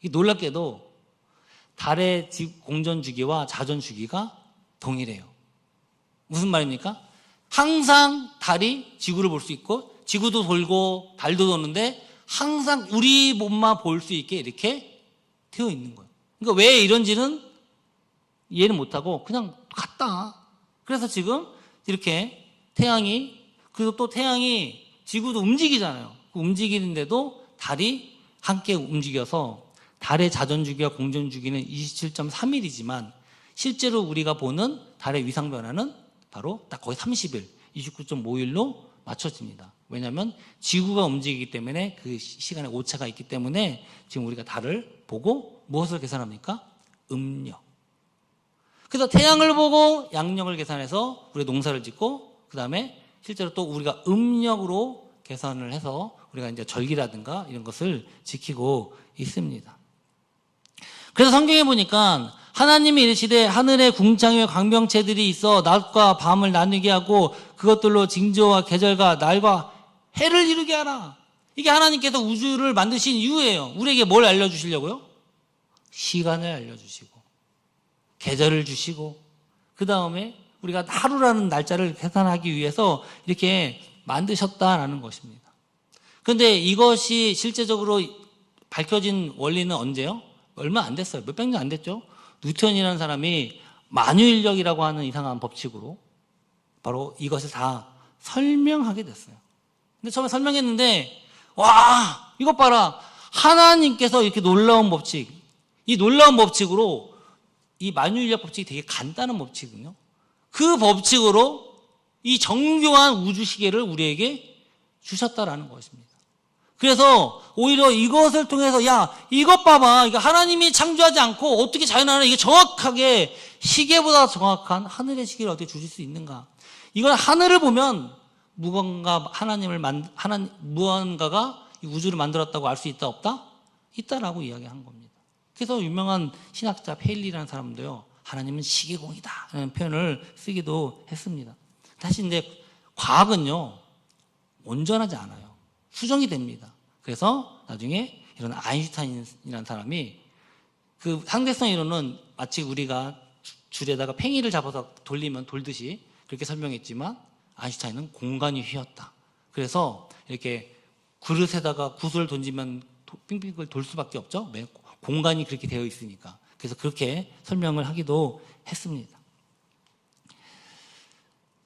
이게 놀랍게도 달의 공전 주기와 자전 주기가 동일해요. 무슨 말입니까? 항상 달이 지구를 볼 수 있고 지구도 돌고 달도 도는데 항상 우리 몸만 볼 수 있게 이렇게 되어 있는 거예요. 그러니까 왜 이런지는 이해는 못하고 그냥 같다. 그래서 지금 이렇게 태양이, 그리고 또 태양이 지구도 움직이잖아요. 움직이는데도 달이 함께 움직여서 달의 자전주기와 공전주기는 27.3일이지만 실제로 우리가 보는 달의 위상 변화는 바로 딱 거의 30일, 29.5일로 맞춰집니다. 왜냐하면 지구가 움직이기 때문에 그 시간에 오차가 있기 때문에 지금 우리가 달을 보고 무엇을 계산합니까? 음력. 그래서 태양을 보고 양력을 계산해서 우리가 농사를 짓고 그 다음에 실제로 또 우리가 음력으로 계산을 해서 우리가 이제 절기라든가 이런 것을 지키고 있습니다. 그래서 성경에 보니까 하나님이 이르시되 하늘에 궁창의 광명체들이 있어 낮과 밤을 나누게 하고 그것들로 징조와 계절과 날과 해를 이루게 하라. 이게 하나님께서 우주를 만드신 이유예요. 우리에게 뭘 알려주시려고요? 시간을 알려주시고 계절을 주시고 그 다음에 우리가 하루라는 날짜를 계산하기 위해서 이렇게 만드셨다라는 것입니다. 그런데 이것이 실제적으로 밝혀진 원리는 언제요? 얼마 안 됐어요. 몇백 년 안 됐죠. 뉴턴이라는 사람이 만유인력이라고 하는 이상한 법칙으로 바로 이것을 다 설명하게 됐어요. 근데 처음에 설명했는데 와 이것 봐라, 하나님께서 이렇게 놀라운 법칙, 이 놀라운 법칙으로 이 만유인력 법칙이 되게 간단한 법칙이거든요. 그 법칙으로 이 정교한 우주 시계를 우리에게 주셨다라는 것입니다. 그래서 오히려 이것을 통해서 야 이것 봐봐, 이거 하나님이 창조하지 않고 어떻게 자연하는 이게 정확하게 시계보다 정확한 하늘의 시계를 어떻게 주실 수 있는가? 이건 하늘을 보면 무언가가 이 우주를 만들었다고 알 수 있다 없다? 있다라고 이야기한 겁니다. 그래서 유명한 신학자 페일리라는 사람도요, 하나님은 시계공이다 라는 표현을 쓰기도 했습니다. 다시 이제 과학은요 온전하지 않아요. 수정이 됩니다. 그래서 나중에 이런 아인슈타인이라는 사람이 그 상대성 이론은 마치 우리가 줄에다가 팽이를 잡아서 돌리면 돌듯이 그렇게 설명했지만 아인슈타인은 공간이 휘었다. 그래서 이렇게 그릇에다가 굿을 던지면 빙빙 돌 수밖에 없죠. 공간이 그렇게 되어 있으니까. 그래서 그렇게 설명을 하기도 했습니다.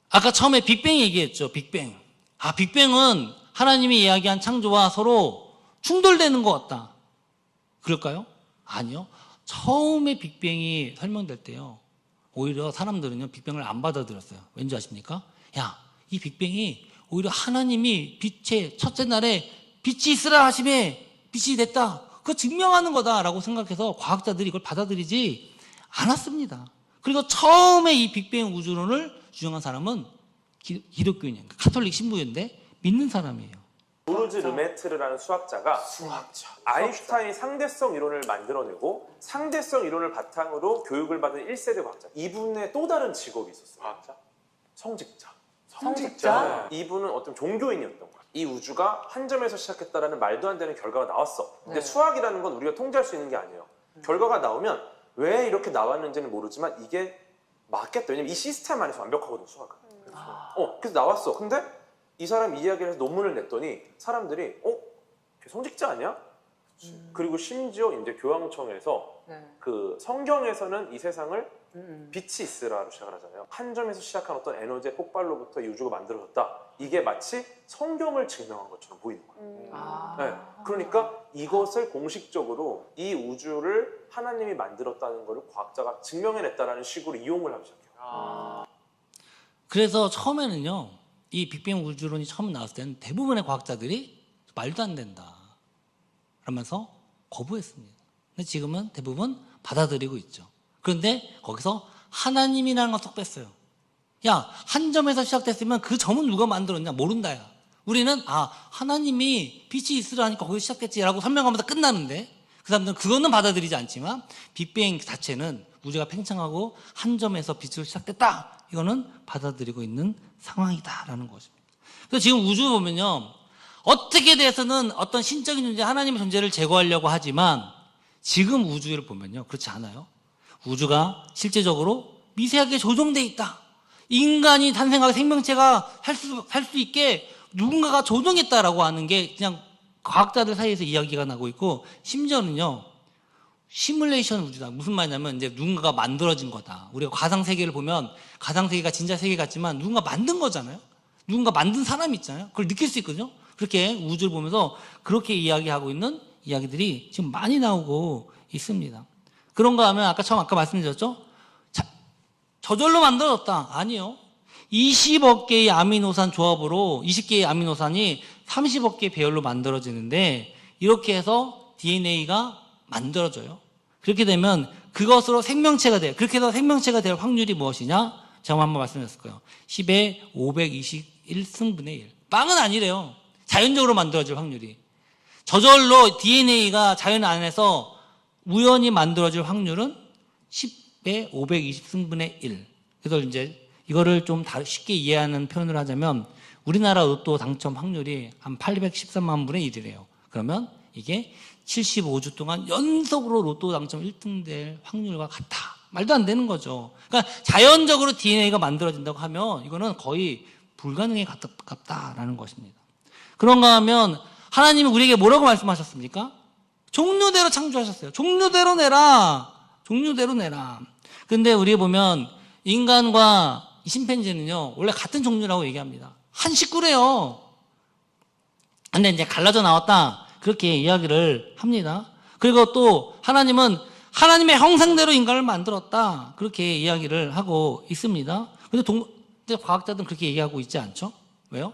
아까 처음에 빅뱅 얘기했죠. 빅뱅. 빅뱅은 하나님이 이야기한 창조와 서로 충돌되는 것 같다. 그럴까요? 아니요. 처음에 빅뱅이 설명될 때요, 오히려 사람들은요 빅뱅을 안 받아들였어요. 왠지 아십니까? 야, 이 빅뱅이 오히려 하나님이 빛의 첫째 날에 빛이 있으라 하심에 빛이 됐다, 그거 증명하는 거다라고 생각해서 과학자들이 이걸 받아들이지 않았습니다. 그리고 처음에 이 빅뱅 우주론을 주장한 사람은 기독교인이에요. 카톨릭 신부인데 믿는 사람이에요. 조르즈 르메트르라는 수학자가 아인슈타인이 상대성 이론을 만들어내고 상대성 이론을 바탕으로 교육을 받은 1세대 과학자, 이분의 또 다른 직업이 있었어요. 과학자? 성직자. 성직자? 이분은 어떤 종교인이었던 거야. 이 우주가 한 점에서 시작했다라는 말도 안 되는 결과가 나왔어. 근데 수학이라는 건 우리가 통제할 수 있는 게 아니에요. 결과가 나오면 왜 이렇게 나왔는지는 모르지만 이게 맞겠다. 왜냐면 이 시스템 안에서 완벽하거든, 수학은. 그래서 나왔어. 근데 이 사람이 이야기를 해서 논문을 냈더니 사람들이 걔 성직자 아니야? 그리고 심지어 이제 교황청에서 그 성경에서는 이 세상을 빛이 있으라로 시작을 하잖아요. 한 점에서 시작한 어떤 에너지의 폭발로부터 이 우주가 만들어졌다. 이게 마치 성경을 증명한 것처럼 보이는 거예요. 네. 그러니까 이것을 공식적으로 이 우주를 하나님이 만들었다는 것을 과학자가 증명해냈다라는 식으로 이용을 하기 시작해요. 그래서 처음에는요, 이 빅뱅 우주론이 처음 나왔을 때는 대부분의 과학자들이 말도 안 된다 라면서 거부했습니다. 근데 지금은 대부분 받아들이고 있죠. 그런데 거기서 하나님이라는 걸 쏙 뺐어요. 야, 한 점에서 시작됐으면 그 점은 누가 만들었냐? 모른다, 야. 우리는 하나님이 빛이 있으라니까 거기서 시작됐지라고 설명하면서 끝나는데, 그 사람들은 그거는 받아들이지 않지만 빅뱅 자체는 우주가 팽창하고 한 점에서 빛으로 시작됐다, 이거는 받아들이고 있는 상황이다라는 것입니다. 그래서 지금 우주 보면요, 어떻게 돼서는 어떤 신적인 존재, 하나님의 존재를 제거하려고 하지만 지금 우주를 보면요, 그렇지 않아요. 우주가 실제적으로 미세하게 조정돼 있다. 인간이 탄생하고 생명체가 살 수 있게 누군가가 조정했다라고 하는 게 그냥 과학자들 사이에서 이야기가 나고 있고, 심지어는요, 시뮬레이션 우주다. 무슨 말이냐면 이제 누군가가 만들어진 거다. 우리가 가상 세계를 보면 가상 세계가 진짜 세계 같지만 누군가 만든 거잖아요. 누군가 만든 사람이 있잖아요. 그걸 느낄 수 있거든요. 그렇게 우주를 보면서 그렇게 이야기하고 있는 이야기들이 지금 많이 나오고 있습니다. 그런가 하면 아까 말씀드렸죠? 저절로 만들어졌다. 아니요. 20억 개의 아미노산 조합으로 20개의 아미노산이 30억 개의 배열로 만들어지는데, 이렇게 해서 DNA가 만들어져요. 그렇게 되면 그것으로 생명체가 돼요. 그렇게 해서 생명체가 될 확률이 무엇이냐? 제가 한번 말씀드렸을 거예요. 10의 521승분의 1. 빵은 아니래요. 자연적으로 만들어질 확률이. 저절로 DNA가 자연 안에서 우연히 만들어질 확률은 10의 520승분의 1. 그래서 이제 이거를 좀 쉽게 이해하는 표현을 하자면, 우리나라 로또 당첨 확률이 한 813만 분의 1이래요. 그러면 이게 75주 동안 연속으로 로또 당첨 1등 될 확률과 같다. 말도 안 되는 거죠. 그러니까 자연적으로 DNA가 만들어진다고 하면 이거는 거의 불가능에 가깝다라는 것입니다. 그런가 하면 하나님이 우리에게 뭐라고 말씀하셨습니까? 종류대로 창조하셨어요. 종류대로 내라. 종류대로 내라. 근데 우리 보면 인간과 이 심팬지는요, 원래 같은 종류라고 얘기합니다. 한 식구래요. 근데 이제 갈라져 나왔다. 그렇게 이야기를 합니다. 그리고 또 하나님은 하나님의 형상대로 인간을 만들었다. 그렇게 이야기를 하고 있습니다. 근데 과학자들은 그렇게 얘기하고 있지 않죠? 왜요?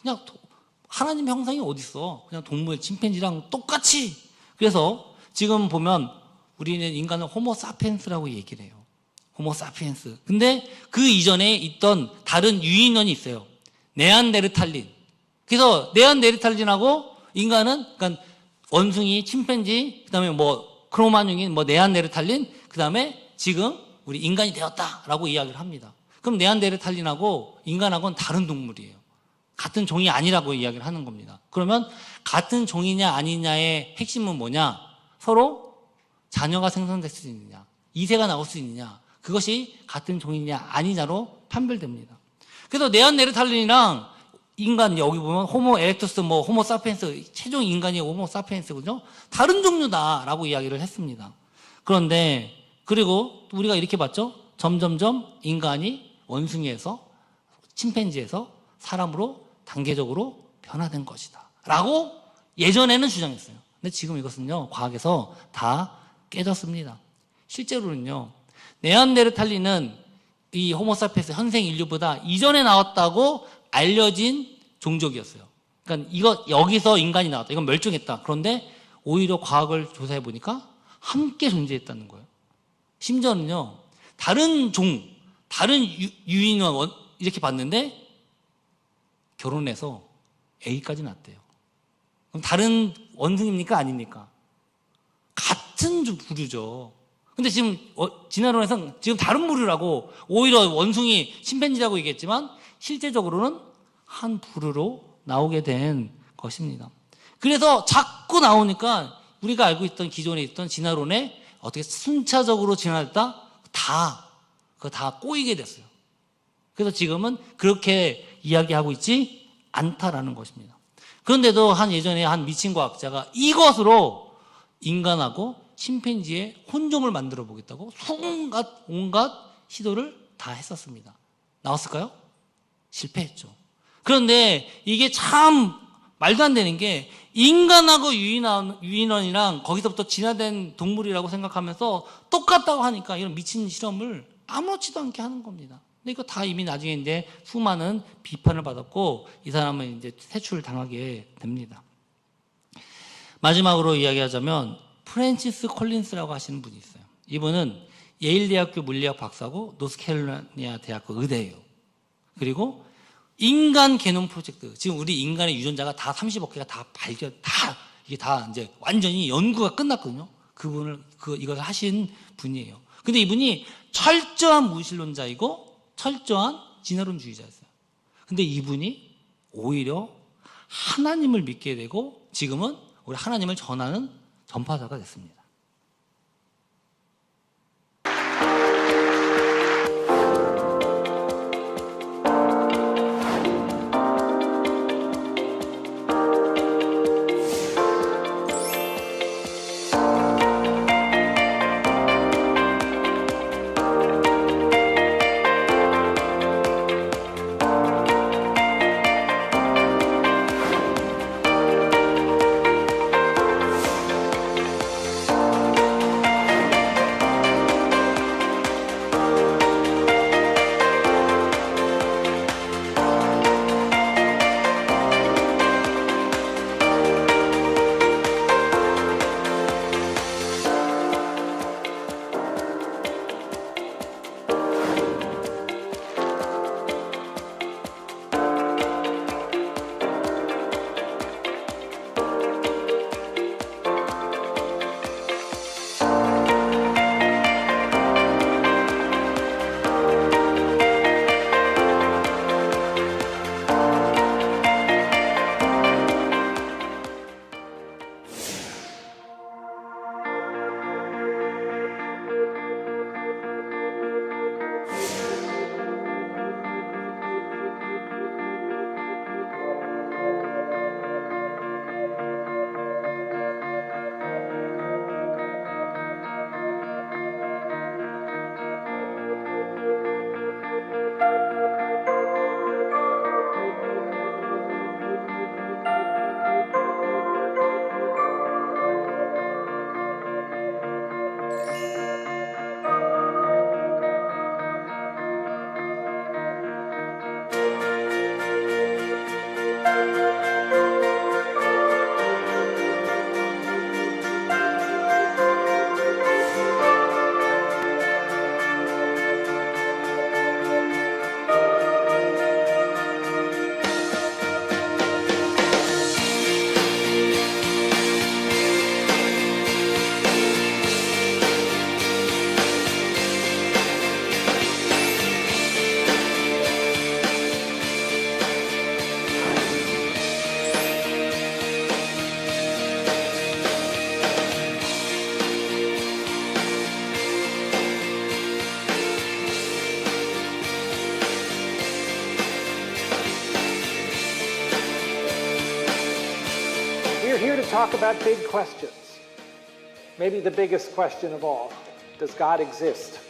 그냥 하나님의 형상이 어디 있어? 그냥 동물, 침팬지랑 똑같이. 그래서 지금 보면 우리는 인간은 호모사피엔스라고 얘기를 해요. 호모사피엔스. 근데 그 이전에 있던 다른 유인원이 있어요. 네안데르탈린. 그래서 네안데르탈린하고 인간은, 그러니까 원숭이, 침팬지, 그 다음에 뭐 크로마뇽인, 뭐 네안데르탈린, 그 다음에 지금 우리 인간이 되었다라고 이야기를 합니다. 그럼 네안데르탈린하고 인간하고는 다른 동물이에요. 같은 종이 아니라고 이야기를 하는 겁니다. 그러면 같은 종이냐 아니냐의 핵심은 뭐냐? 서로 자녀가 생성될 수 있느냐, 이세가 나올 수 있느냐, 그것이 같은 종이냐 아니냐로 판별됩니다. 그래서 네안데르탈린이랑 인간, 여기 보면 호모 에렉투스, 뭐 호모 사피엔스, 최종 인간이 호모 사피엔스거든요. 다른 종류다라고 이야기를 했습니다. 그런데 그리고 우리가 이렇게 봤죠. 점점점 인간이 원숭이에서 침팬지에서 사람으로 단계적으로 변화된 것이다 라고 예전에는 주장했어요. 근데 지금 이것은요, 과학에서 다 깨졌습니다. 실제로는요, 네안데르탈린은 이 호모사피엔스 현생 인류보다 이전에 나왔다고 알려진 종족이었어요. 그러니까 여기서 인간이 나왔다. 이건 멸종했다. 그런데 오히려 과학을 조사해 보니까 함께 존재했다는 거예요. 심지어는요, 다른 유인원 이렇게 봤는데 결혼해서 A까지 낳았대요. 그럼 다른 원숭이입니까? 아닙니까? 같은 부류죠. 근데 지금 진화론에서는 지금 다른 부류라고, 오히려 원숭이, 침팬지라고 얘기했지만 실제적으로는 한 부류로 나오게 된 것입니다. 그래서 자꾸 나오니까 우리가 알고 있던 기존에 있던 진화론에 어떻게 순차적으로 진화됐다? 그거 다 꼬이게 됐어요. 그래서 지금은 그렇게 이야기하고 있지 않다라는 것입니다. 그런데도 예전에 한 미친 과학자가 이것으로 인간하고 심팬지의 혼종을 만들어 보겠다고 온갖 시도를 다 했었습니다. 나왔을까요? 실패했죠. 그런데 이게 참 말도 안 되는 게, 인간하고 유인원이랑 거기서부터 진화된 동물이라고 생각하면서 똑같다고 하니까 이런 미친 실험을 아무렇지도 않게 하는 겁니다. 근데 이거 다 이미 나중에 이제 수많은 비판을 받았고, 이 사람은 이제 퇴출을 당하게 됩니다. 마지막으로 이야기하자면 프랜시스 콜린스라고 하시는 분이 있어요. 이분은 예일 대학교 물리학 박사고 노스캐롤라이나 대학교 의대예요. 그리고 인간 게놈 프로젝트, 지금 우리 인간의 유전자가 다 30억 개가 다 이게 다 이제 완전히 연구가 끝났거든요. 이걸 하신 분이에요. 근데 이분이 철저한 무신론자이고 철저한 진화론주의자였어요. 근데 이분이 오히려 하나님을 믿게 되고 지금은 우리 하나님을 전하는 전파자가 됐습니다. talk about big questions. Maybe the biggest question of all, does God exist?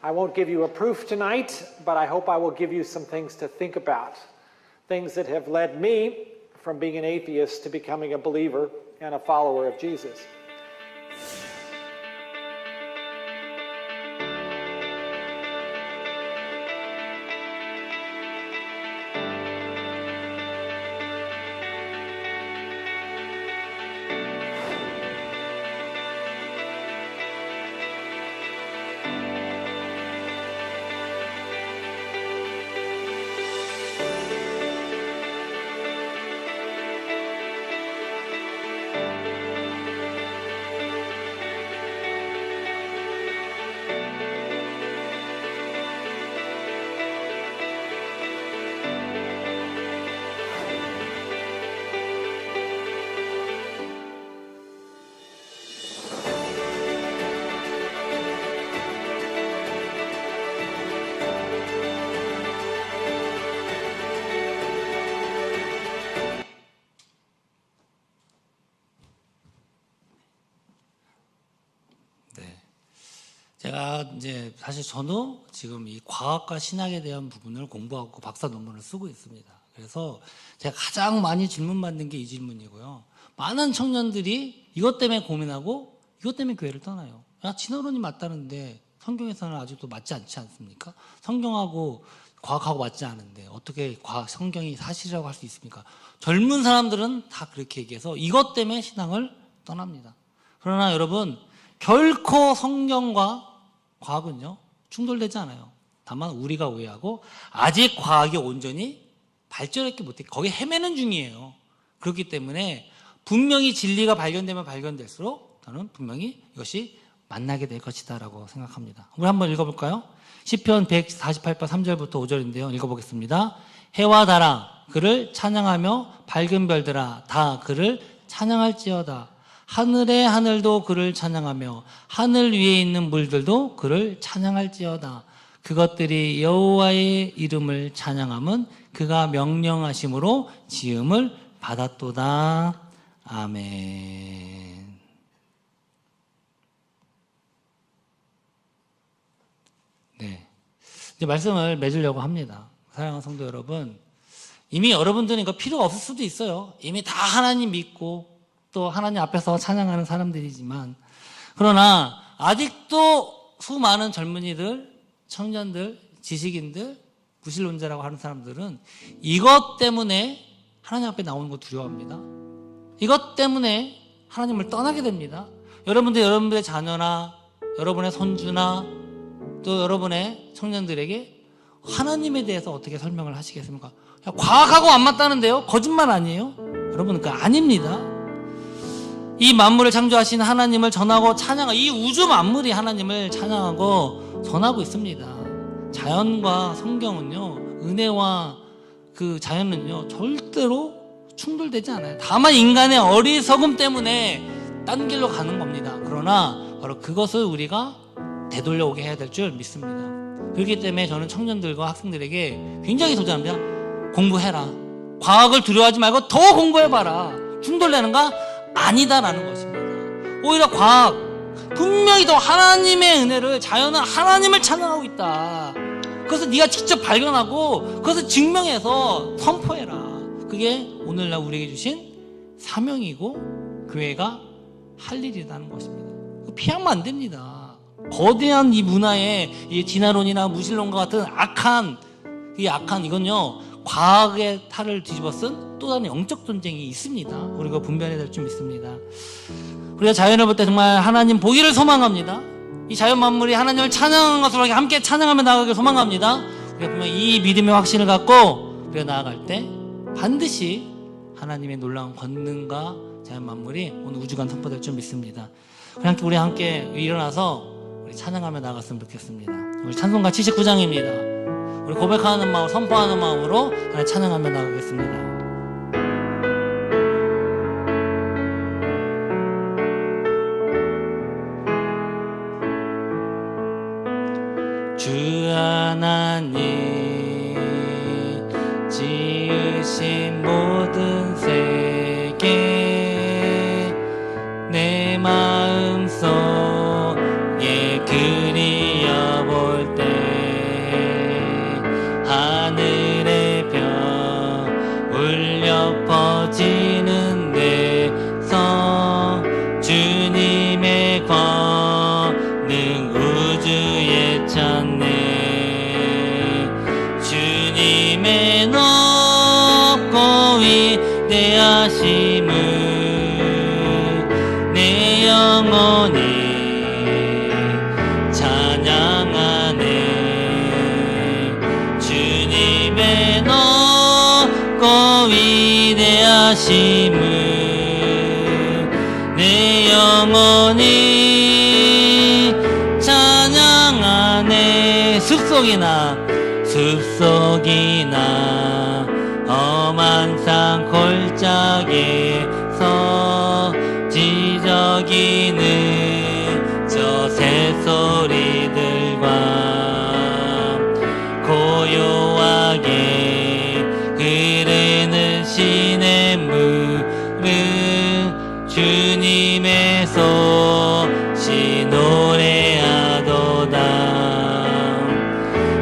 I won't give you a proof tonight, but I hope I will give you some things to think about. Things that have led me from being an atheist to becoming a believer and a follower of Jesus. 제가 이제 사실 저도 지금 이 과학과 신학에 대한 부분을 공부하고 박사 논문을 쓰고 있습니다. 그래서 제가 가장 많이 질문받는 게 이 질문이고요. 많은 청년들이 이것 때문에 고민하고 이것 때문에 교회를 떠나요. 야, 진화론이 맞다는데 성경에서는 아직도 맞지 않지 않습니까? 성경하고 과학하고 맞지 않은데 어떻게 성경이 사실이라고 할 수 있습니까? 젊은 사람들은 다 그렇게 얘기해서 이것 때문에 신앙을 떠납니다. 그러나 여러분, 결코 성경과 과학은요 충돌되지 않아요. 다만 우리가 오해하고 아직 과학이 온전히 발전했기 못해 거기 헤매는 중이에요. 그렇기 때문에 분명히 진리가 발견되면 발견될수록 저는 분명히 이것이 만나게 될 것이다 라고 생각합니다. 우리 한번 읽어볼까요? 시편 148편 3절부터 5절인데요. 읽어보겠습니다. 해와 달아 그를 찬양하며 밝은 별들아 다 그를 찬양할지어다. 하늘의 하늘도 그를 찬양하며 하늘 위에 있는 물들도 그를 찬양할지어다. 그것들이 여호와의 이름을 찬양함은 그가 명령하심으로 지음을 받았도다. 아멘. 네, 이제 말씀을 맺으려고 합니다. 사랑하는 성도 여러분, 이미 여러분들은 이거 필요가 없을 수도 있어요. 이미 다 하나님 믿고 또 하나님 앞에서 찬양하는 사람들이지만, 그러나 아직도 수많은 젊은이들, 청년들, 지식인들, 무신론자라고 하는 사람들은 이것 때문에 하나님 앞에 나오는 거 두려워합니다. 이것 때문에 하나님을 떠나게 됩니다. 여러분들의 자녀나 여러분의 손주나 또 여러분의 청년들에게 하나님에 대해서 어떻게 설명을 하시겠습니까? 과학하고 안 맞다는데요? 거짓말 아니에요? 여러분, 그거 아닙니다. 이 만물을 창조하신 하나님을 전하고 찬양하고, 이 우주 만물이 하나님을 찬양하고 전하고 있습니다. 자연과 성경은요, 은혜와 그 자연은요 절대로 충돌되지 않아요. 다만 인간의 어리석음 때문에 딴 길로 가는 겁니다. 그러나 바로 그것을 우리가 되돌려오게 해야 될 줄 믿습니다. 그렇기 때문에 저는 청년들과 학생들에게 굉장히 도전합니다. 공부해라. 과학을 두려워하지 말고 더 공부해봐라. 충돌되는가? 아니다라는 것입니다. 오히려 과학, 분명히 더 하나님의 은혜를, 자연은 하나님을 찬양하고 있다. 그것을 네가 직접 발견하고 그것을 증명해서 선포해라. 그게 오늘날 우리에게 주신 사명이고 교회가 할 일이라는 것입니다. 피하면 안 됩니다. 거대한 이 문화에 이 진화론이나 무신론과 같은 악한 이건요 과학의 탈을 뒤집어 쓴 또 다른 영적 전쟁이 있습니다. 우리가 분별해야 될 줄 믿습니다. 우리가 자연을 볼 때 정말 하나님 보기를 소망합니다. 이 자연 만물이 하나님을 찬양하는 것으로 함께 찬양하며 나아가길 소망합니다. 우리가 분명 이 믿음의 확신을 갖고 우리가 나아갈 때 반드시 하나님의 놀라운 권능과 자연 만물이 오늘 우주간 선포될 줄 믿습니다. 우리 함께 일어나서 우리 찬양하며 나갔으면 좋겠습니다. 우리 찬송가 79장입니다. 우리 고백하는 마음, 선포하는 마음으로 찬양하며 나가겠습니다. 주 하나님 지으신 모든 세계 영원히 찬양하네. 주님의 높고 위대하심을 내 영혼이 찬양하네. 숲속이나 험한 산 골짜기에서 지저귀는 저 새소리들과 고요하게 흐르는 시냇물은 주님의 소시 노래하도다.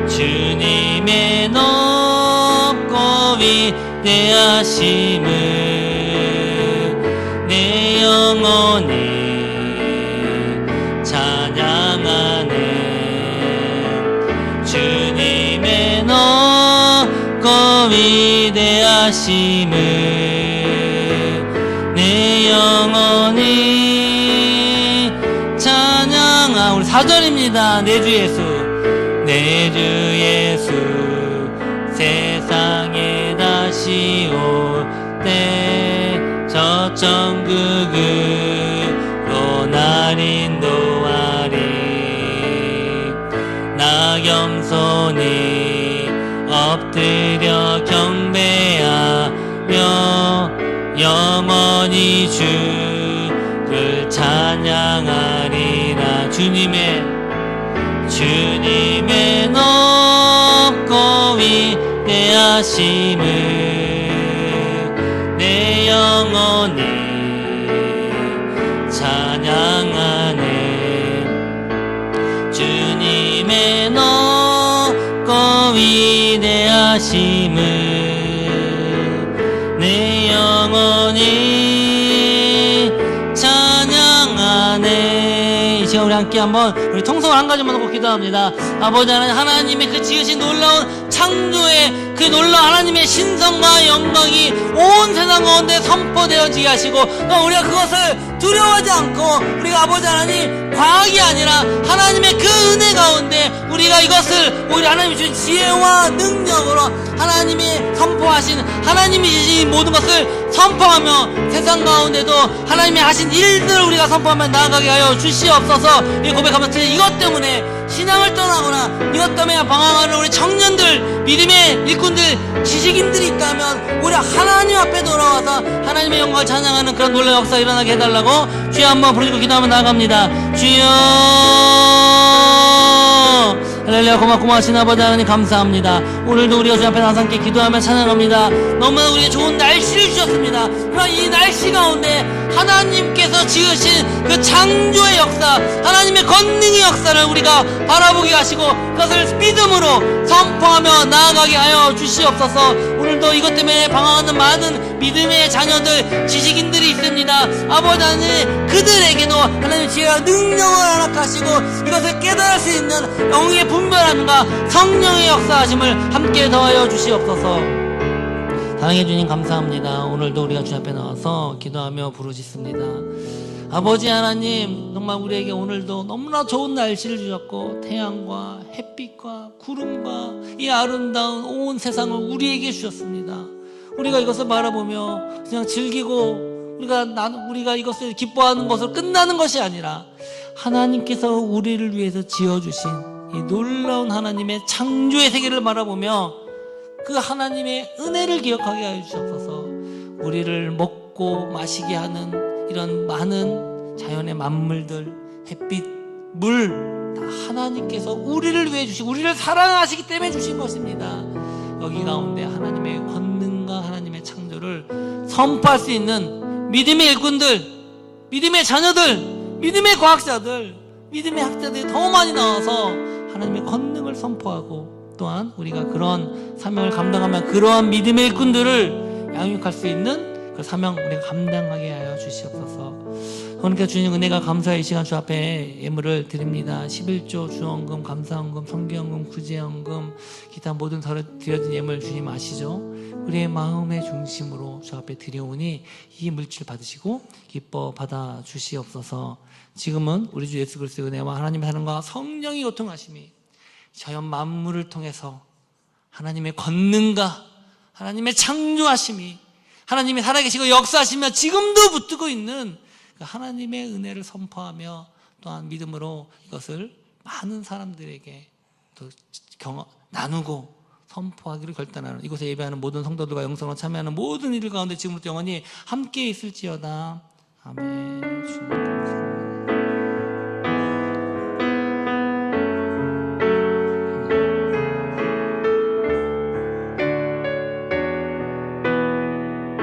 주님의 높고 위대하심을 내 영혼이 찬양하네. 주님의 높고 위대하심을 내 영혼이 찬양하. 우리 4절입니다. 내 주 예수, 내 주 예수 세상에 다시 올 때 저 천국으로 날 인도하리. 나 겸손히 엎드려 경배하며 영원히 주를 찬양하리라. 주님의 높고 위대하심을 내 영혼이 찬양하네. 주님의 높고 위대하심을 내 영혼이 찬양하네. 이 시간 우리 함께 한번 우리 통성을 한 가지만 놓고 기도합니다. 아버지 하나님, 하나님의 그 지으신 놀라운 창조의 그 놀라운 하나님의 신성과 영광이 온 세상 가운데 선포되어지게 하시고, 또 우리가 그것을 두려워하지 않고 우리가 아버지 하나님 과학이 아니라 하나님의 그 은혜 가운데 우리가 이것을 오히려 하나님이 주신 지혜와 능력으로 하나님이 선포하신, 하나님이 주신 모든 것을 선포하며 세상 가운데도 하나님이 하신 일들을 우리가 선포하며 나아가게 하여 주시옵소서. 이 고백하면서 이것 때문에 신앙을 떠나거나 이것 때문에 방황하는 우리 청년들, 믿음의 일꾼들, 지식인들이 있다면 우리 하나님 앞에 돌아와서 하나님의 영광을 찬양하는 그런 놀라운 역사가 일어나게 해달라고 주여 한번 부르짖고 기도하며 나아갑니다. 주여 할렐루야. 고마우신 아버지 하나님 감사합니다. 오늘도 우리가 주 앞에 나서 함께 기도하며 찬양합니다. 너무나 우리의 좋은 날씨를 주셨습니다. 그러나 이 날씨 가운데 하나님께서 지으신 그 창조의 역사, 하나님의 권능의 역사를 우리가 바라보게 하시고 그것을 믿음으로 선포하며 나아가게 하여 주시옵소서. 오늘도 이것 때문에 방황하는 많은 믿음의 자녀들, 지식인들이 있습니다. 아버지 하나님, 그들에게도 하나님의 지혜와 능력을 허락하시고 이것을 깨달을 수 있는 영의 분별함과 성령의 역사하심을 함께 더하여 주시옵소서. 사랑해 주님 감사합니다. 오늘도 우리가 주 앞에 나와서 기도하며 부르짖습니다. 아버지 하나님, 정말 우리에게 오늘도 너무나 좋은 날씨를 주셨고 태양과 햇빛과 구름과 이 아름다운 온 세상을 우리에게 주셨습니다. 우리가 이것을 바라보며 그냥 즐기고 우리가 이것을 기뻐하는 것으로 끝나는 것이 아니라 하나님께서 우리를 위해서 지어주신 이 놀라운 하나님의 창조의 세계를 바라보며 그 하나님의 은혜를 기억하게 하여 주시옵소서. 우리를 먹고 마시게 하는 이런 많은 자연의 만물들, 햇빛, 물, 다 하나님께서 우리를 위해 주시고 우리를 사랑하시기 때문에 주신 것입니다. 여기 가운데 하나님의 권능과 하나님의 창조를 선포할 수 있는 믿음의 일꾼들, 믿음의 자녀들, 믿음의 과학자들, 믿음의 학자들이 더 많이 나와서 하나님의 권능을 선포하고 또한 우리가 그런 사명을 감당하며 그러한 믿음의 일꾼들을 양육할 수 있는 그 사명 우리가 감당하게 하여 주시옵소서. 그러니까 주님 은혜가 감사의 시간 주 앞에 예물을 드립니다. 11조 주헌금, 감사헌금, 성기헌금, 구제헌금, 기타 모든 드려진 예물 주님 아시죠? 우리의 마음의 중심으로 주 앞에 드려오니 이 물질 받으시고 기뻐 받아 주시옵소서. 지금은 우리 주 예수 그리스도의 은혜와 하나님의 사랑과 성령의 교통하심이 자연 만물을 통해서 하나님의 권능과 하나님의 창조하심이 하나님이 살아계시고 역사하시며 지금도 붙들고 있는 그 하나님의 은혜를 선포하며 또한 믿음으로 이것을 많은 사람들에게 또 나누고 선포하기를 결단하는 이곳에 예배하는 모든 성도들과 영성으로 참여하는 모든 이들 가운데 지금부터 영원히 함께 있을지어다. 아멘. 주님 감사합니다.